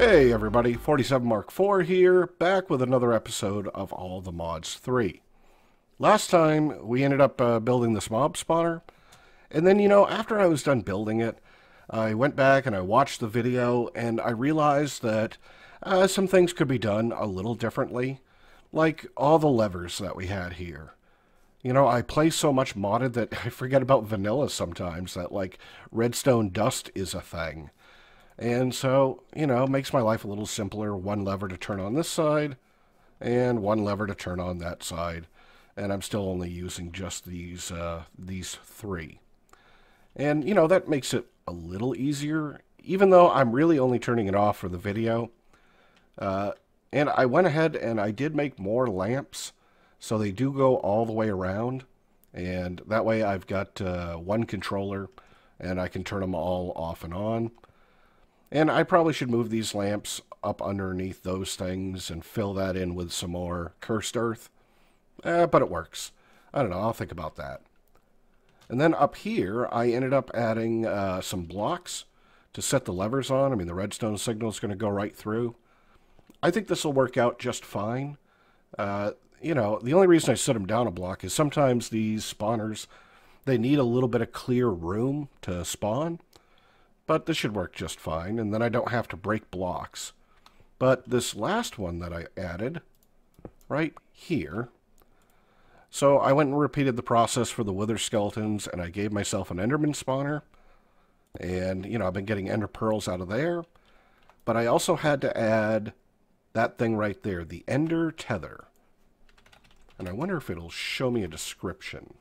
Hey everybody, 47 Mark IV here, back with another episode of All the Mods 3. Last time, we ended up building this mob spawner, and then, after I was done building it, I went back and I watched the video, and I realized that some things could be done a little differently, like all the levers that we had here. I play so much modded that I forget about vanilla sometimes, that, redstone dust is a thing. And so, it makes my life a little simpler. One lever to turn on this side, and one lever to turn on that side. And I'm still only using just these three. And, that makes it a little easier, even though I'm really only turning it off for the video. And I went ahead and I did make more lamps, so they do go all the way around. And that way I've got one controller, and I can turn them all off and on. And I probably should move these lamps up underneath those things and fill that in with some more cursed earth. But it works. I don't know, I'll think about that. And then up here, I ended up adding some blocks to set the levers on. I mean, the redstone signal is going to go right through. I think this will work out just fine. The only reason I set them down a block is sometimes these spawners, they need a little bit of clear room to spawn. But this should work just fine, and then I don't have to break blocks. But this last one that I added, right here, so I went and repeated the process for the wither skeletons, and I gave myself an enderman spawner. And, I've been getting ender pearls out of there. But I also had to add that thing right there, the ender tether. And I wonder if it'll show me a description.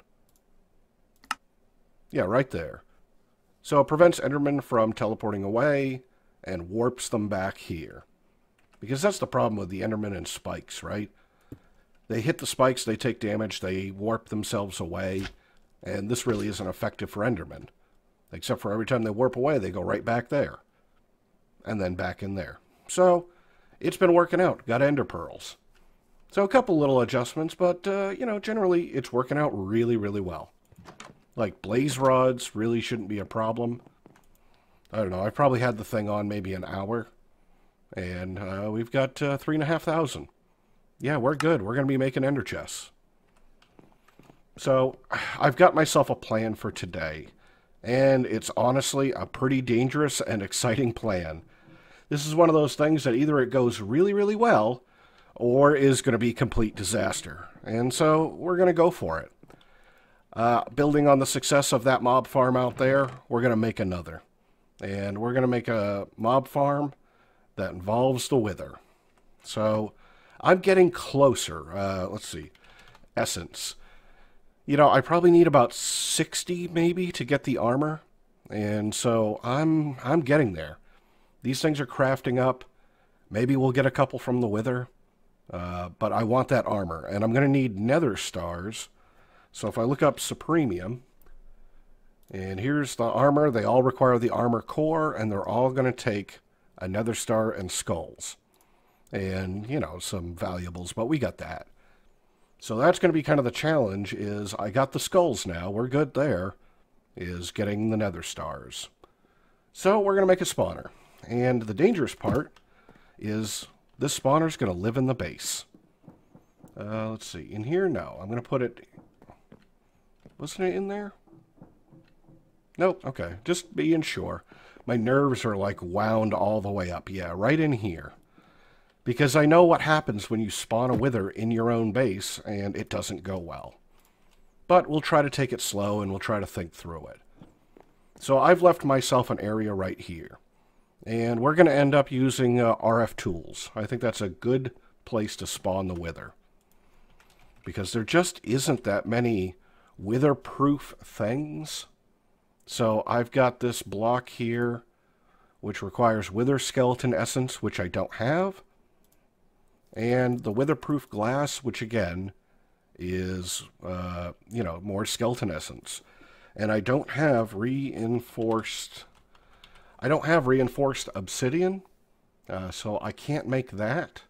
Yeah, right there. So it prevents endermen from teleporting away and warps them back here. Because that's the problem with the endermen and spikes, right? They hit the spikes, they take damage, they warp themselves away, and this really isn't effective for endermen. Except for every time they warp away, they go right back there. And then back in there. So, it's been working out. Got ender pearls. So a couple little adjustments, but, generally it's working out really, really well. Like, blaze rods really shouldn't be a problem. I don't know, I've probably had the thing on maybe an hour. And we've got 3,500. Yeah, we're good. We're going to be making ender chests. So, I've got myself a plan for today. And it's honestly a pretty dangerous and exciting plan. This is one of those things that either it goes really, really well, or is going to be complete disaster. And so, we're going to go for it. Building on the success of that mob farm out there, we're going to make another. And we're going to make a mob farm that involves the wither. So, I'm getting closer. Let's see. Essence. I probably need about 60 maybe to get the armor. And so, I'm getting there. These things are crafting up. Maybe we'll get a couple from the wither. But I want that armor. And I'm going to need nether stars. So if I look up Supremium, and here's the armor, they all require the armor core, and they're all going to take a nether star and skulls. And, some valuables, but we got that. So that's going to be kind of the challenge, is I got the skulls now, we're good there, is getting the nether stars. So we're going to make a spawner. And the dangerous part is this spawner's going to live in the base. Let's see, in here, no. I'm going to put it... Wasn't it in there? Nope, okay. Just being sure. My nerves are wound all the way up. Yeah, right in here. Because I know what happens when you spawn a wither in your own base and it doesn't go well. But we'll try to take it slow and we'll try to think through it. So I've left myself an area right here. And we're going to end up using RFTools. I think that's a good place to spawn the wither. Because there just isn't that many wither-proof things. So I've got this block here, which requires wither skeleton essence, which I don't have. And the wither-proof glass, which again is, more skeleton essence. And I don't have reinforced obsidian, so I can't make that.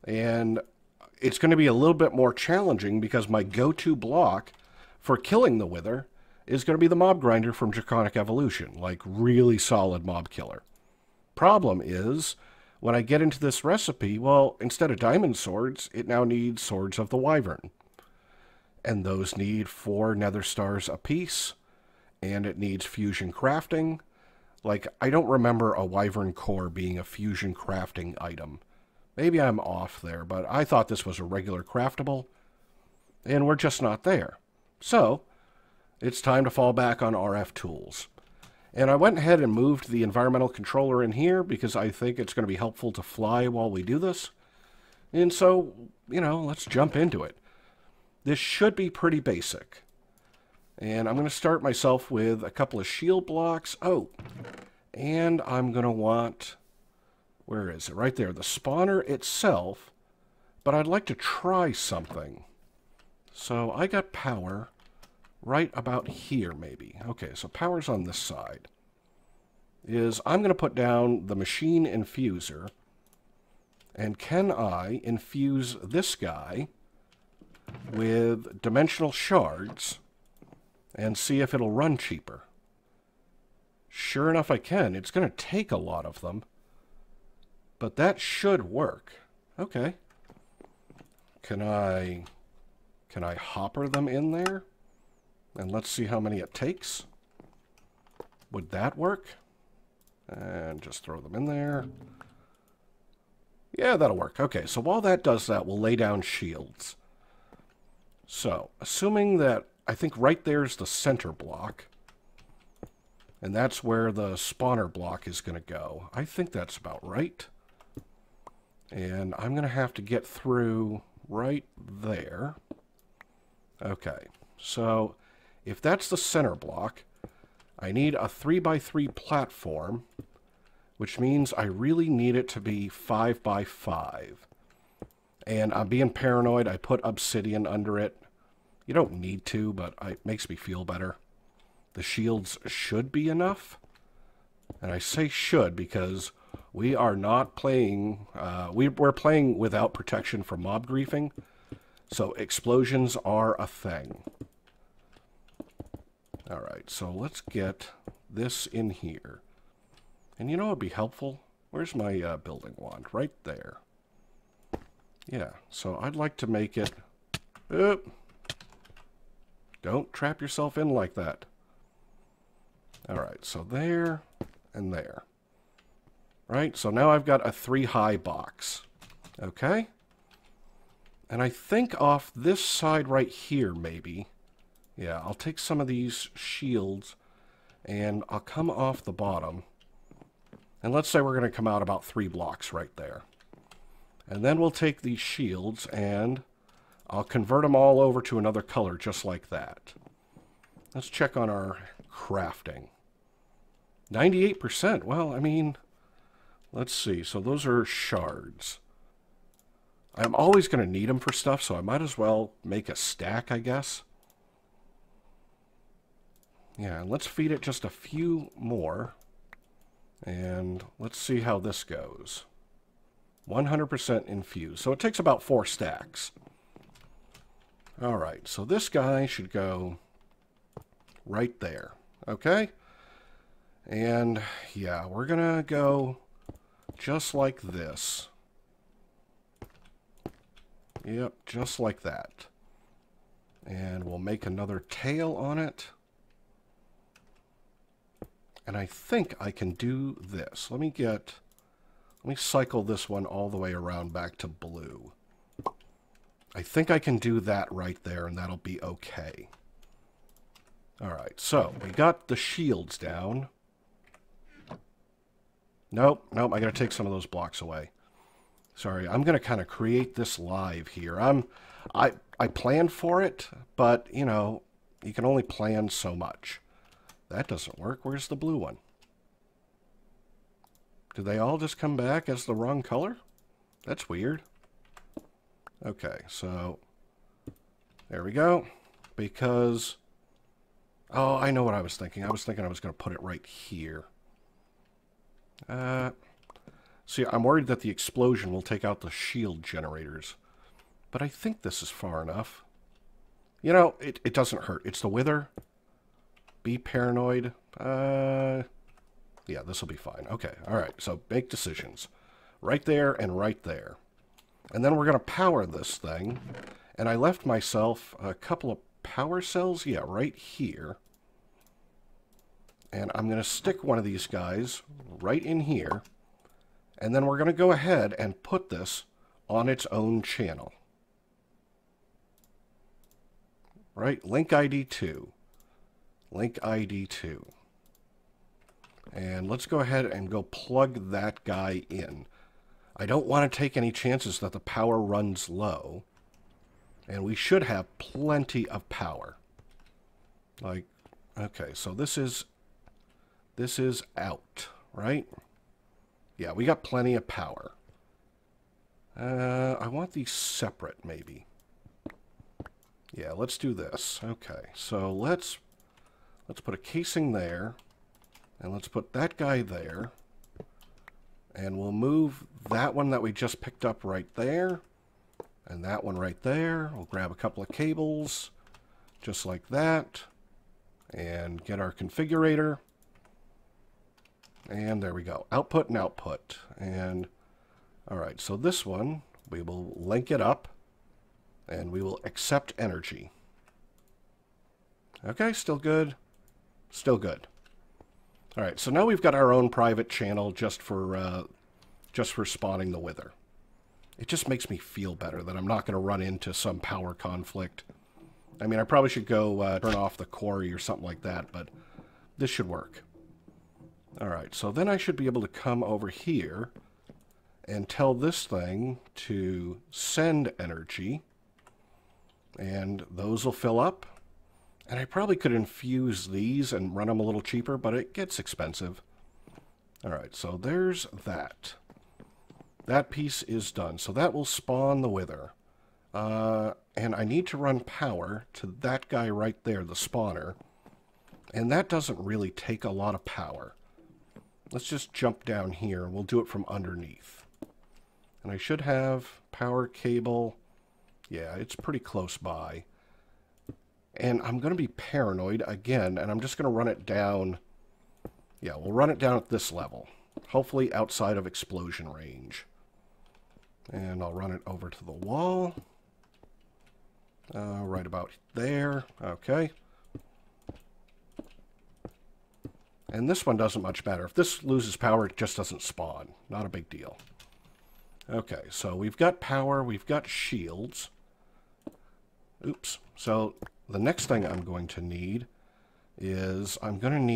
And it's going to be a little bit more challenging because my go-to block for killing the wither is going to be the mob grinder from Draconic Evolution, like really solid mob killer. Problem is, when I get into this recipe, well, instead of diamond swords, it now needs swords of the wyvern. And those need 4 nether stars apiece, and it needs fusion crafting. Like, I don't remember a wyvern core being a fusion crafting item. Maybe I'm off there, but I thought this was a regular craftable, and we're just not there. So, it's time to fall back on RFTools. And I went ahead and moved the environmental controller in here because I think it's going to be helpful to fly while we do this. And so, let's jump into it. This should be pretty basic. And I'm going to start myself with a couple of shield blocks. Oh, and I'm going to want, where is it? Right there, the spawner itself. But I'd like to try something. So I got power right about here, maybe. Okay, so power's on this side. I'm going to put down the machine infuser. And can I infuse this guy with dimensional shards and see if it'll run cheaper? Sure enough, I can. It's going to take a lot of them, but that should work. Okay. Can I hopper them in there? And let's see how many it takes. Would that work? And just throw them in there. Yeah, that'll work. Okay, so while that does that, we'll lay down shields. So, assuming that, I think right there's the center block, and that's where the spawner block is going to go. I think that's about right. And I'm going to have to get through right there. Okay, so if that's the center block, I need a 3x3 platform, which means I really need it to be 5x5. And I'm being paranoid. I put obsidian under it. You don't need to, but it makes me feel better. The shields should be enough. And I say should because we are not playing... we're playing without protection from mob griefing. So explosions are a thing. Alright, so let's get this in here. And you know what would be helpful? Where's my building wand? Right there. Yeah, so I'd like to make it... Don't trap yourself in like that. Alright, so there and there. Right, so now I've got a 3-high box. Okay? And I think off this side right here, maybe... Yeah, I'll take some of these shields and I'll come off the bottom. And let's say we're going to come out about 3 blocks right there. And then we'll take these shields and I'll convert them all over to another color just like that. Let's check on our crafting. 98%. Well, I mean, let's see. So those are shards. I'm always going to need them for stuff, so I might as well make a stack, I guess. Yeah, let's feed it just a few more. And let's see how this goes. 100% infused. So it takes about 4 stacks. Alright, so this guy should go right there. Okay? And yeah, we're going to go just like this. Yep, just like that. And we'll make another tail on it. And I think I can do this. Let me cycle this one all the way around back to blue. I think I can do that right there, and that'll be okay. Alright, so we got the shields down. Nope, I gotta take some of those blocks away. Sorry, I'm gonna kind of create this live here. I planned for it, but, you know, you can only plan so much. That doesn't work. Where's the blue one? Did they all just come back as the wrong color? That's weird. Okay, so there we go. Because, oh, I know what I was thinking. I was thinking I was going to put it right here. See, I'm worried that the explosion will take out the shield generators. But I think this is far enough. You know, it doesn't hurt. It's the wither. Be paranoid. Yeah, this will be fine. Okay, alright, so make decisions. right there and right there. And then we're going to power this thing. And I left myself a couple of power cells, yeah, right here. And I'm going to stick one of these guys right in here. And then we're going to go ahead and put this on its own channel. Right? Link ID 2. Link ID 2. And let's go ahead and go plug that guy in. I don't want to take any chances that the power runs low. And we should have plenty of power. Like, okay, so this is out, right? Yeah, we got plenty of power. I want these separate, maybe. Yeah, let's do this. Okay, so let's put a casing there, and let's put that guy there, and we'll move that one that we just picked up right there, and that one right there. We'll grab a couple of cables, just like that, and get our configurator. And there we go. Output and output. And, alright, so this one, we will link it up, and we will accept energy. Okay, still good. Still good. Alright, so now we've got our own private channel just for spawning the wither. It just makes me feel better that I'm not going to run into some power conflict. I mean, I probably should go turn off the quarry or something like that, but this should work. Alright, so then I should be able to come over here and tell this thing to send energy. And those will fill up. And I probably could infuse these and run them a little cheaper, but it gets expensive. Alright, so there's that. That piece is done. So that will spawn the wither. And I need to run power to that guy right there, the spawner. And that doesn't really take a lot of power. Let's just jump down here, and we'll do it from underneath. And I should have power cable. Yeah, it's pretty close by. And I'm going to be paranoid again, and I'm just going to run it down. Yeah, we'll run it down at this level. Hopefully outside of explosion range. And I'll run it over to the wall. Right about there. Okay. And this one doesn't much matter. If this loses power, it just doesn't spawn. Not a big deal. Okay, so we've got power, we've got shields. Oops. So the next thing I'm going to need is I don't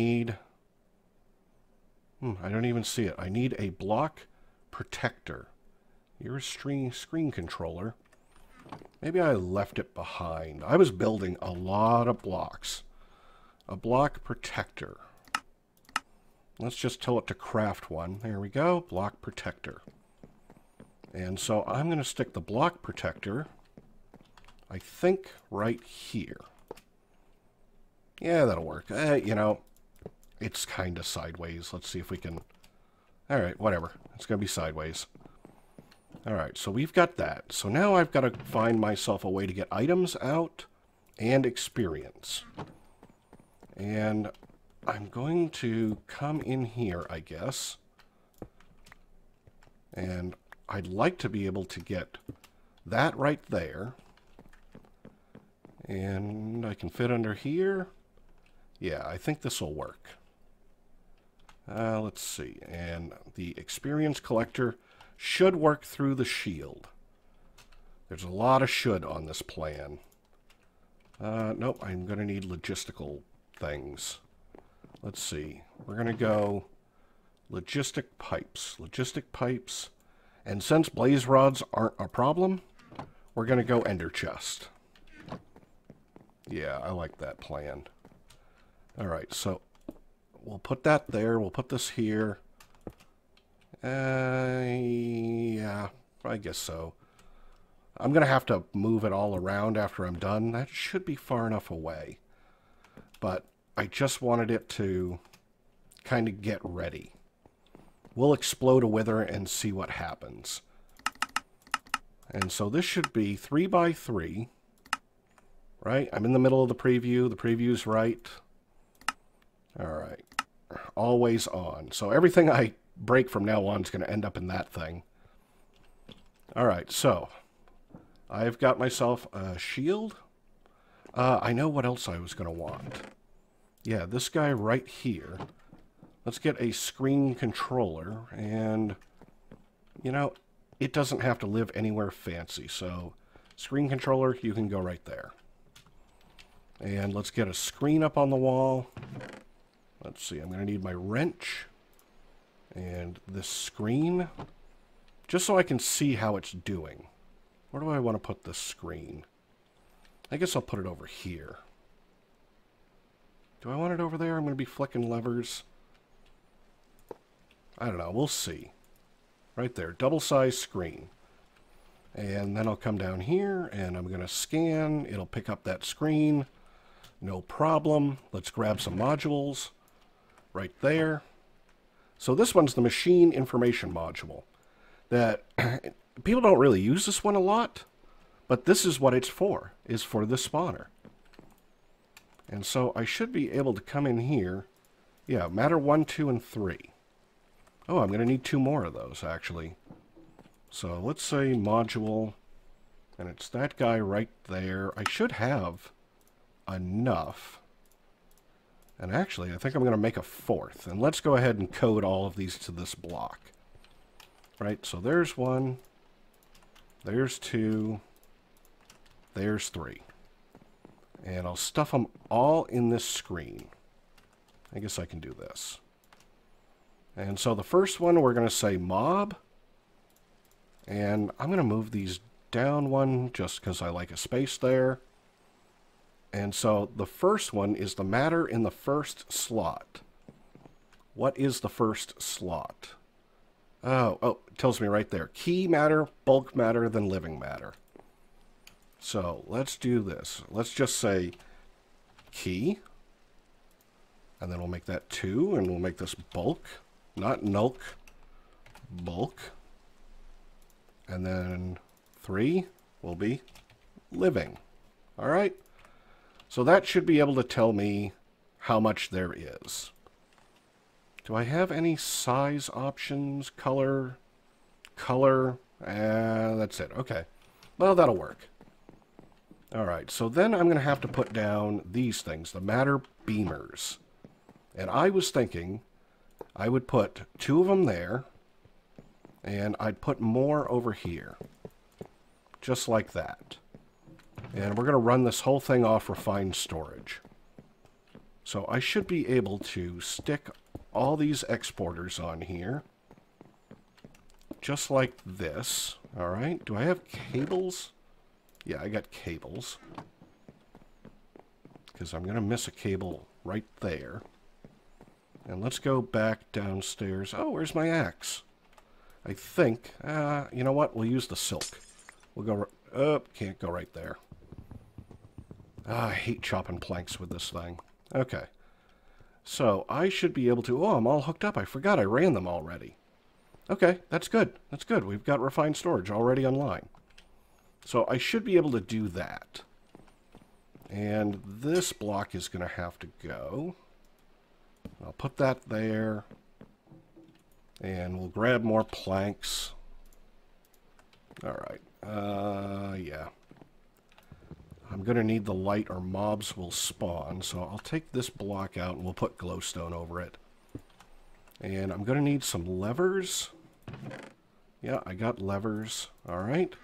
even see it. I need a block protector. You're a screen controller. Maybe I left it behind. I was building a lot of blocks. A block protector. Let's just tell it to craft one. There we go. Block protector. And so I'm going to stick the block protector, I think, right here. Yeah, that'll work. You know, it's kind of sideways. Let's see if we can... Alright, whatever. It's going to be sideways. Alright, so we've got that. So now I've got to find myself a way to get items out and experience. And I'm going to come in here, I guess. And I'd like to be able to get that right there. And I can fit under here. Yeah, I think this will work. Let's see. And the experience collector should work through the shield. There's a lot of should on this plan. Nope, I'm going to need logistical things. Let's see. We're going to go logistic pipes. Logistic pipes. And since blaze rods aren't a problem, we're going to go ender chest. Yeah, I like that plan. Alright, so we'll put that there. We'll put this here. Yeah, I guess so. I'm going to have to move it all around after I'm done. That should be far enough away. But I just wanted it to kind of get ready. We'll explode a wither and see what happens. And so this should be 3 by 3. Right? I'm in the middle of the preview. The preview's right. Alright. Always on. So everything I break from now on is going to end up in that thing. Alright, so I've got myself a shield. I know what else I was going to want. Yeah, this guy right here. Let's get a screen controller, and, you know, it doesn't have to live anywhere fancy, so screen controller, you can go right there. And let's get a screen up on the wall. Let's see, I'm going to need my wrench and this screen, just so I can see how it's doing. Where do I want to put this screen? I guess I'll put it over here. Do I want it over there? I'm going to be flicking levers. I don't know. We'll see. Right there. Double-sized screen. And then I'll come down here, and I'm going to scan. It'll pick up that screen. No problem. Let's grab some modules. Right there. So this one's the machine information module. That people don't really use this one a lot. But this is what it's for, is for this spawner. And so I should be able to come in here. Yeah, matter 1, 2, and 3. Oh, I'm going to need 2 more of those, actually. So let's say module, and it's that guy right there. I should have enough. And actually, I think I'm going to make a 4th. And let's go ahead and code all of these to this block. Right, so there's 1, there's 2, there's 3. And I'll stuff them all in this screen. I guess I can do this. And so the first one, we're going to say mob. And I'm going to move these down 1 just because I like a space there. And so the first one is the matter in the first slot. What is the first slot? Oh, it tells me right there. Key matter, bulk matter, then living matter. So let's do this. Let's just say key. And then we'll make that 2, and we'll make this bulk. Not nulk. Bulk. And then 3 will be living. All right? So that should be able to tell me how much there is. Do I have any size options? Color? Color? That's it. Okay. Well, that'll work. Alright, so then I'm going to have to put down these things, the matter beamers. And I was thinking I would put 2 of them there, and I'd put more over here. Just like that. And we're going to run this whole thing off refined storage. So I should be able to stick all these exporters on here. Just like this. Alright, do I have cables? Yeah, I got cables. Because I'm going to miss a cable right there. And let's go back downstairs. Oh, where's my axe? I think, you know what? We'll use the silk. We'll go, oh, can't go right there. I hate chopping planks with this thing. Okay. So, I should be able to, oh, I'm all hooked up. I forgot I ran them already. Okay, that's good. That's good. We've got refined storage already online. So I should be able to do that. And this block is going to have to go. I'll put that there. And we'll grab more planks. Alright. Yeah. I'm going to need the light or mobs will spawn. So I'll take this block out and we'll put glowstone over it. And I'm going to need some levers. Yeah, I got levers. Alright.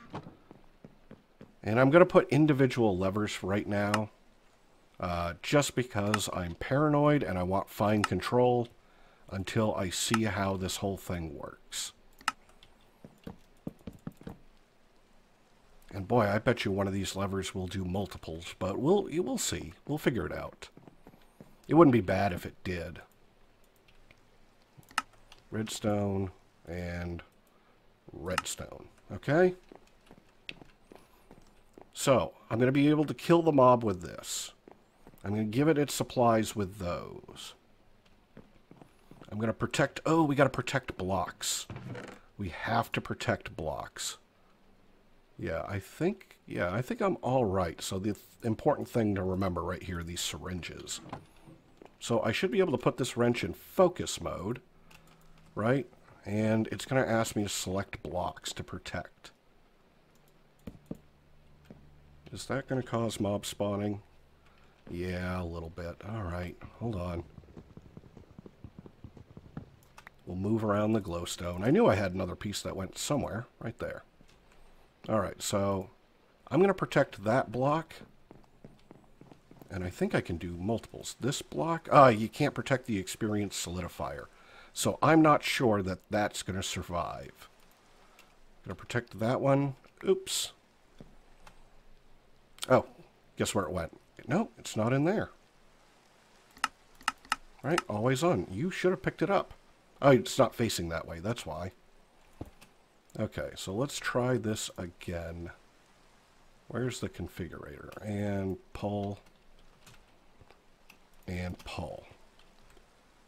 And I'm going to put individual levers right now. Just because I'm paranoid and I want fine control until I see how this whole thing works. And boy, I bet you one of these levers will do multiples, but we'll see. We'll figure it out. It wouldn't be bad if it did. Redstone and redstone. Okay? So, I'm going to be able to kill the mob with this. I'm going to give it its supplies with those. I'm going to protect... Oh, we got to protect blocks. We have to protect blocks. Yeah, I think I'm all right. So the important thing to remember right here are these syringes. So I should be able to put this wrench in focus mode, right? And it's going to ask me to select blocks to protect. Is that going to cause mob spawning? Yeah, a little bit. Alright, hold on. We'll move around the glowstone. I knew I had another piece that went somewhere. Right there. Alright, so I'm going to protect that block. And I think I can do multiples. This block... you can't protect the experienced solidifier. So I'm not sure that that's going to survive. Going to protect that one. Oops. Oh, guess where it went? No, it's not in there. Right, always on. You should have picked it up. Oh, it's not facing that way, that's why. Okay, so let's try this again. Where's the configurator? And pull. And pull.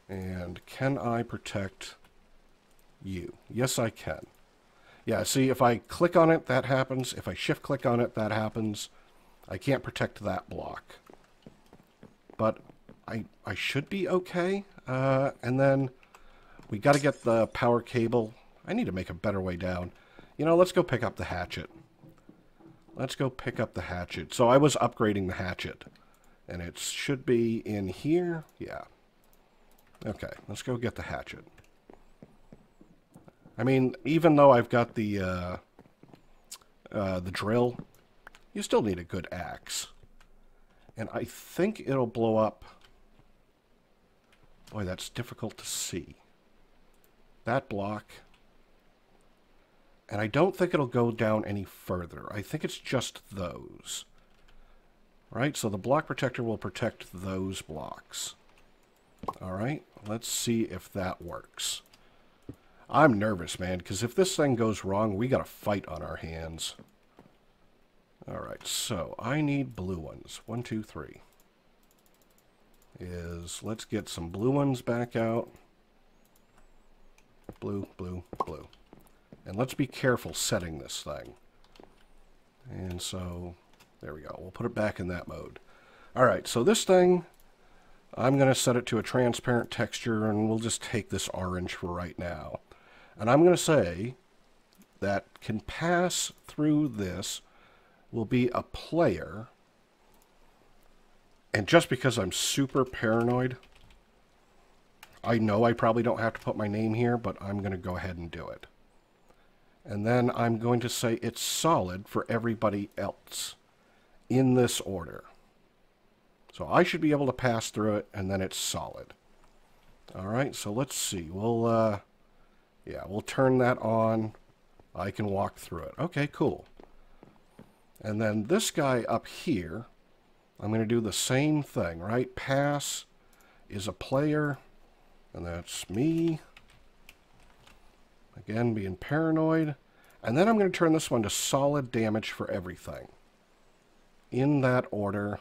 And can I protect you? Yes, I can. Yeah, see, if I click on it, that happens. If I shift-click on it, that happens. I can't protect that block. But I should be okay. And then we got to get the power cable. I need to make a better way down. You know, let's go pick up the hatchet. Let's go pick up the hatchet. So I was upgrading the hatchet. And it should be in here. Yeah. Okay, let's go get the hatchet. I mean, even though I've got the drill, you still need a good axe. And I think it'll blow up. Boy, that's difficult to see. That block. And I don't think it'll go down any further. I think it's just those. Right, so the block protector will protect those blocks. Alright, let's see if that works. I'm nervous, man, because if this thing goes wrong, we got a fight on our hands. Alright, so I need blue ones. 1, 2, 3. Let's get some blue ones back out. Blue, blue, blue. And let's be careful setting this thing. And so, there we go. We'll put it back in that mode. Alright, so this thing, I'm going to set it to a transparent texture, and we'll just take this orange for right now. And I'm going to say that can pass through this will be a player. And just because I'm super paranoid, I know I probably don't have to put my name here, but I'm going to go ahead and do it. And then I'm going to say it's solid for everybody else in this order. So I should be able to pass through it, and then it's solid. Alright, so let's see. We'll turn that on. I can walk through it. Okay, cool. And then this guy up here, I'm going to do the same thing, right? Pass is a player, and that's me. Again, being paranoid. And then I'm going to turn this one to solid damage for everything. In that order.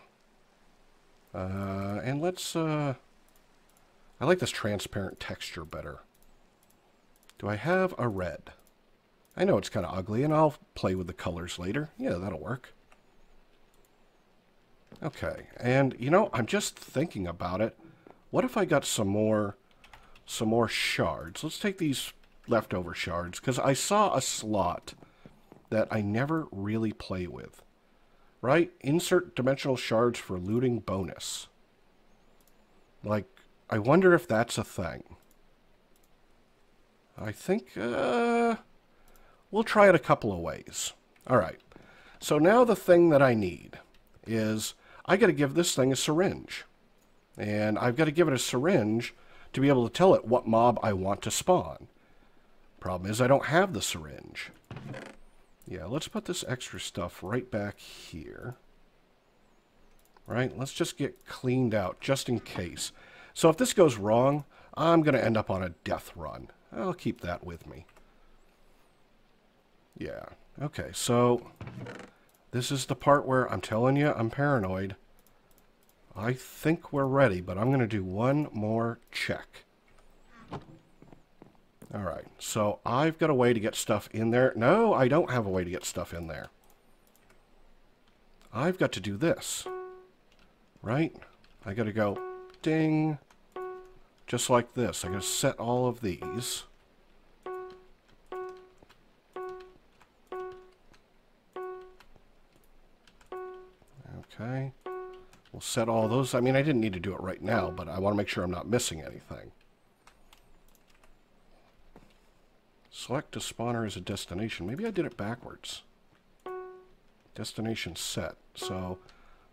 And let's, I like this transparent texture better. Do I have a red? I know it's kind of ugly, and I'll play with the colors later. Yeah, that'll work. Okay, and you know, I'm just thinking about it. What if I got some more shards? Let's take these leftover shards, because I saw a slot that I never really play with. Right? Insert dimensional shards for looting bonus. Like, I wonder if that's a thing. I think, we'll try it a couple of ways. Alright, so now the thing that I need is, I got to give this thing a syringe. And I've got to give it a syringe to be able to tell it what mob I want to spawn. Problem is, I don't have the syringe. Yeah, let's put this extra stuff right back here. Right, let's just get cleaned out, just in case. So if this goes wrong, I'm going to end up on a death run. I'll keep that with me. Yeah, okay, so this is the part where I'm telling you I'm paranoid. I think we're ready, but I'm going to do one more check. Alright, so I've got a way to get stuff in there. No, I don't have a way to get stuff in there. I've got to do this. Right? I got to go ding. Just like this. I got to set all of these. Okay. We'll set all those. I mean, I didn't need to do it right now, but I want to make sure I'm not missing anything. Select a spawner as a destination. Maybe I did it backwards. Destination set. So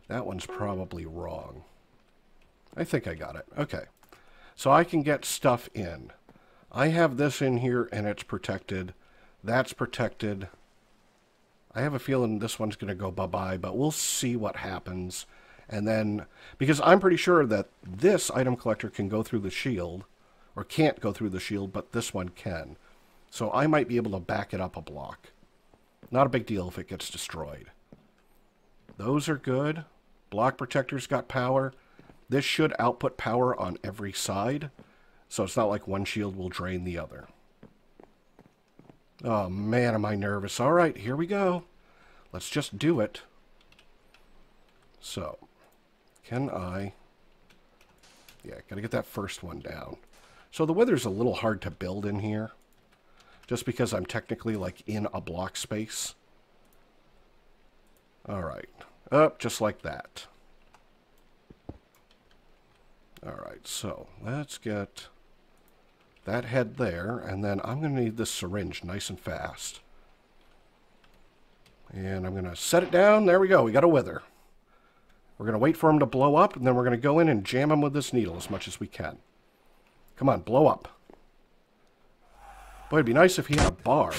that one's probably wrong. I think I got it. Okay. So I can get stuff in. I have this in here and it's protected. That's protected. I have a feeling this one's going to go bye-bye, but we'll see what happens. And then, because I'm pretty sure that this item collector can go through the shield, or can't go through the shield, but this one can. So I might be able to back it up a block. Not a big deal if it gets destroyed. Those are good. Block protector's got power. This should output power on every side, so it's not like one shield will drain the other. Oh man, am I nervous. All right, here we go. Let's just do it. So, can I... Yeah, gotta get that first one down. So the wither's a little hard to build in here, just because I'm technically like in a block space. All right, up just like that. All right, so let's get that head there, and then I'm going to need this syringe nice and fast. And I'm going to set it down. There we go. We got a wither. We're going to wait for him to blow up, and then we're going to go in and jam him with this needle as much as we can. Come on, blow up. Boy, it'd be nice if he had a bar.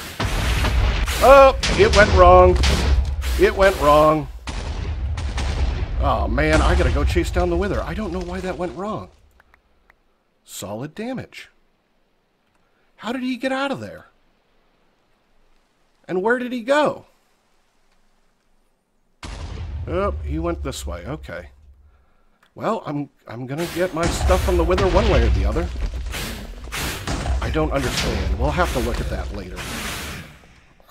Oh, it went wrong. It went wrong. Oh, man, I got to go chase down the wither. I don't know why that went wrong. Solid damage. How did he get out of there? And where did he go? Oh, he went this way. Okay. Well, I'm going to get my stuff from the wither one way or the other. I don't understand. We'll have to look at that later.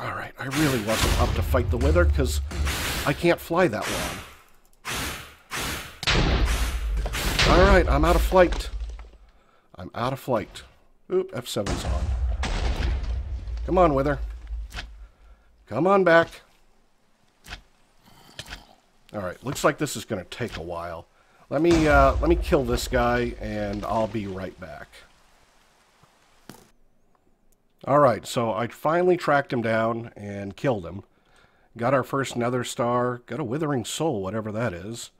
All right, I really wasn't up to fight the wither because I can't fly that long. All right, I'm out of flight. I'm out of flight. Oop, F7's on. Come on, wither. Come on back. All right, looks like this is going to take a while. Let me kill this guy, and I'll be right back. All right, so I finally tracked him down and killed him. Got our first nether star. Got a withering soul, whatever that is.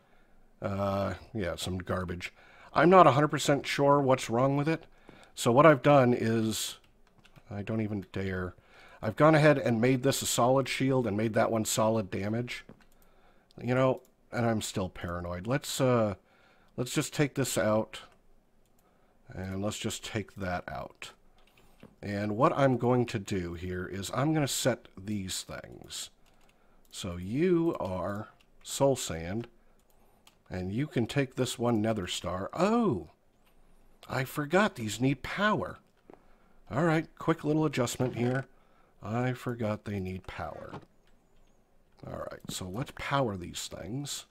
Yeah, some garbage. I'm not 100% sure what's wrong with it. So what I've done is, I don't even dare. I've gone ahead and made this a solid shield and made that one solid damage. You know, and I'm still paranoid. Let's just take this out. And let's just take that out. And what I'm going to do here is I'm going to set these things. So you are soul sand. And you can take this one nether star. Oh! I forgot these need power. Alright, quick little adjustment here. I forgot they need power. Alright, so let's power these things.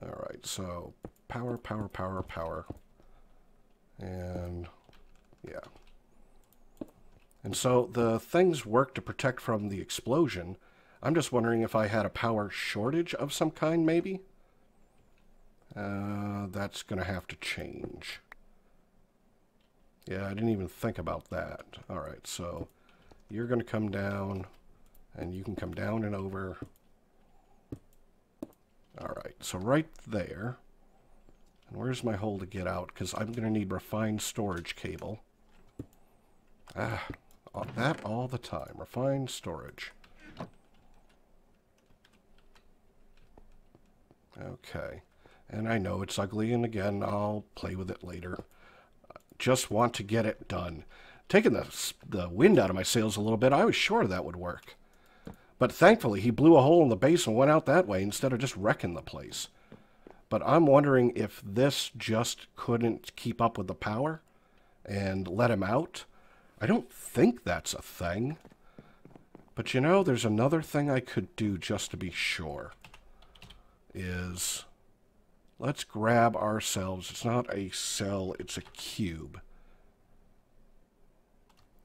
Alright, so power, power, power, power. And yeah. And so the things work to protect from the explosion. I'm just wondering if I had a power shortage of some kind, maybe? That's going to have to change. Yeah, I didn't even think about that. Alright, so you're going to come down, and you can come down and over. Alright, so right there. And where's my hole to get out? Because I'm going to need refined storage cable. Ah, that all the time. Refined storage. Okay. And I know it's ugly, and again, I'll play with it later. Just want to get it done. Taking the wind out of my sails a little bit, I was sure that would work. But thankfully, he blew a hole in the base and went out that way instead of just wrecking the place. But I'm wondering if this just couldn't keep up with the power and let him out. I don't think that's a thing. But you know, there's another thing I could do just to be sure. Is... let's grab ourselves, it's not a cell, it's a cube.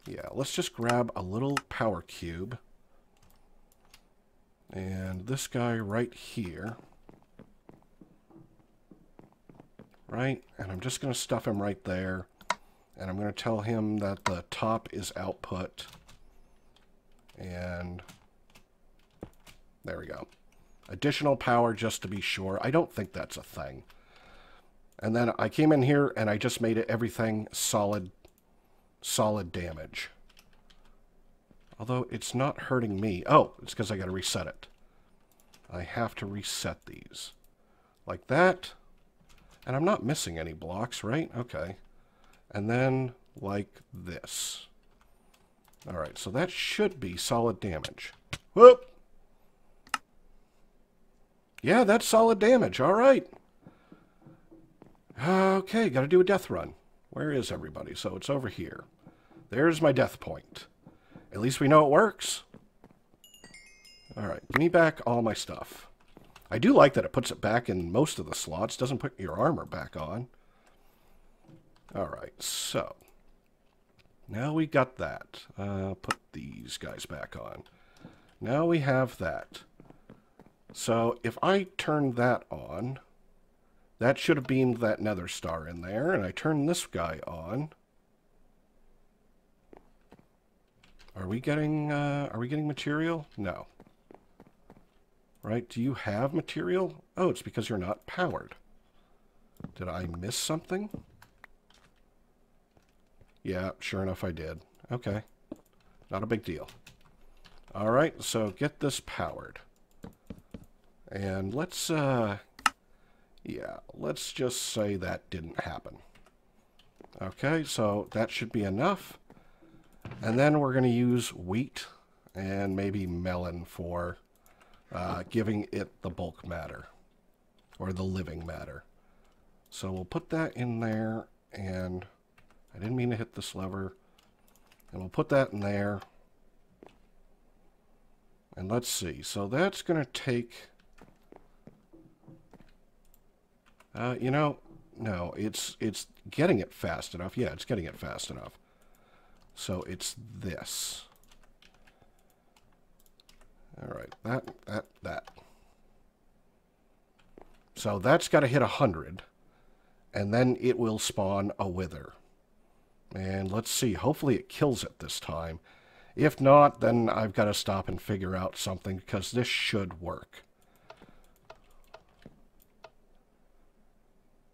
Yeah, let's just grab a little power cube. And this guy right here. right? And I'm just going to stuff him right there. And I'm going to tell him that the top is output. And there we go. Additional power just to be sure. I don't think that's a thing. And then I came in here and I just made it everything solid damage. Although it's not hurting me. Oh, it's because I got to reset it. I have to reset these. Like that. And I'm not missing any blocks, right? Okay. And then like this. Alright, so that should be solid damage. Whoop! Yeah, that's solid damage. Alright. Okay, gotta do a death run. Where is everybody? So it's over here. There's my death point. At least we know it works. Alright, give me back all my stuff. I do like that it puts it back in most of the slots. Doesn't put your armor back on. Alright, so. Now we got that. Put these guys back on. Now we have that. So if I turn that on, that should have beamed that nether star in there. And I turn this guy on. Are we getting material? No. Right? Do you have material? Oh, it's because you're not powered. Did I miss something? Yeah, sure enough I did. Okay. Not a big deal. Alright, so get this powered. And let's, yeah, let's just say that didn't happen. Okay, so that should be enough. And then we're going to use wheat and maybe melon for giving it the bulk matter. Or the living matter. So we'll put that in there, and I didn't mean to hit this lever. And we'll put that in there. And let's see. So that's going to take... you know, no, it's getting it fast enough. Yeah, it's getting it fast enough. So it's this. All right, that. So that's got to hit 100, and then it will spawn a wither. And let's see, hopefully it kills it this time. If not, then I've got to stop and figure out something, because this should work.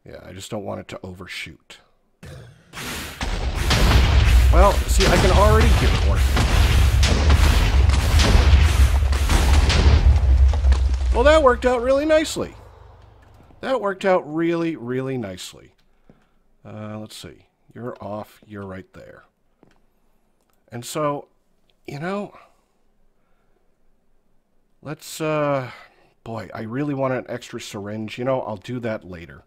Yeah, I just don't want it to overshoot. Well, see, I can already get it working. Well, that worked out really nicely. That worked out really, really nicely. Let's see. You're off. You're right there. And so, you know, let's, boy, I really want an extra syringe. You know, I'll do that later.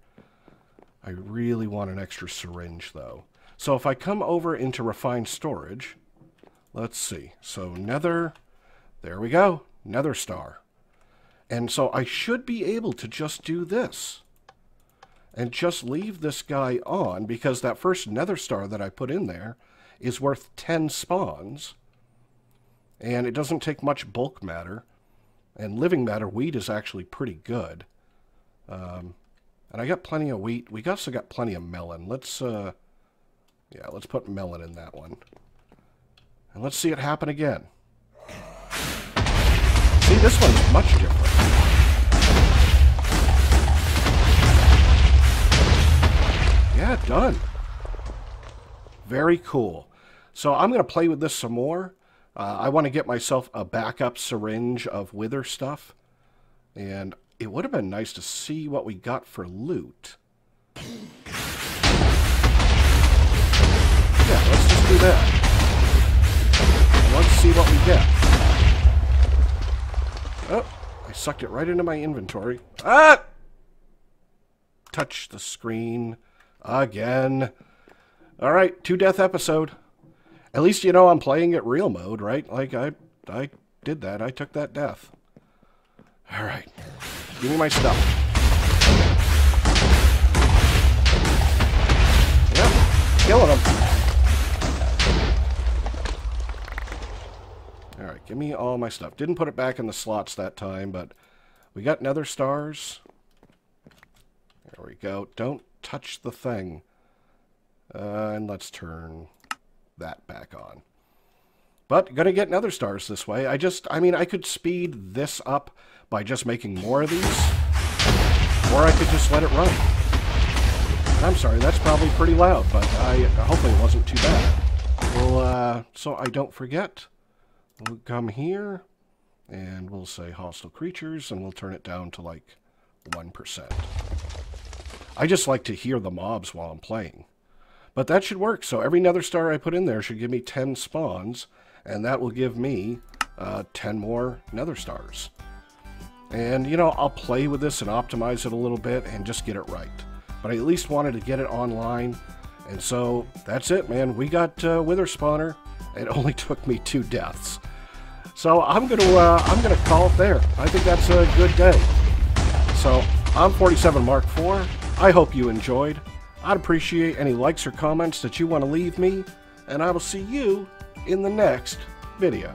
I really want an extra syringe, though. So if I come over into refined storage, let's see. So nether, there we go, nether star. And so I should be able to just do this. And just leave this guy on, because that first nether star that I put in there is worth 10 spawns. And it doesn't take much bulk matter. And living matter, wheat is actually pretty good. And I got plenty of wheat. We also got plenty of melon. Let's, yeah, let's put melon in that one. And let's see it happen again. See, this one's much different. Yeah, done. Very cool. So I'm going to play with this some more. I want to get myself a backup syringe of wither stuff. And it would have been nice to see what we got for loot. Yeah, let's just do that. And let's see what we get. Oh, I sucked it right into my inventory. Ah! Touch the screen again. Alright, 2-death episode. At least you know I'm playing it real mode, right? Like, I did that. I took that death. Alright. Give me my stuff. Yep. Killing them. Alright, give me all my stuff. Didn't put it back in the slots that time, but we got nether stars. There we go. Don't touch the thing. And let's turn that back on. But gonna get nether stars this way. I mean, I could speed this up by just making more of these, or I could just let it run. I'm sorry, that's probably pretty loud, but hopefully it wasn't too bad. Well, so I don't forget, we'll come here, and we'll say hostile creatures, and we'll turn it down to like 1%. I just like to hear the mobs while I'm playing. But that should work. So every nether star I put in there should give me 10 spawns, and that will give me 10 more nether stars. And, you know, I'll play with this and optimize it a little bit and just get it right. But I at least wanted to get it online. And so that's it, man. We got Wither Spawner. It only took me 2 deaths. So I'm gonna call it there. I think that's a good day. So I'm 47 Mark IV. I hope you enjoyed. I'd appreciate any likes or comments that you want to leave me, and I will see you in the next video.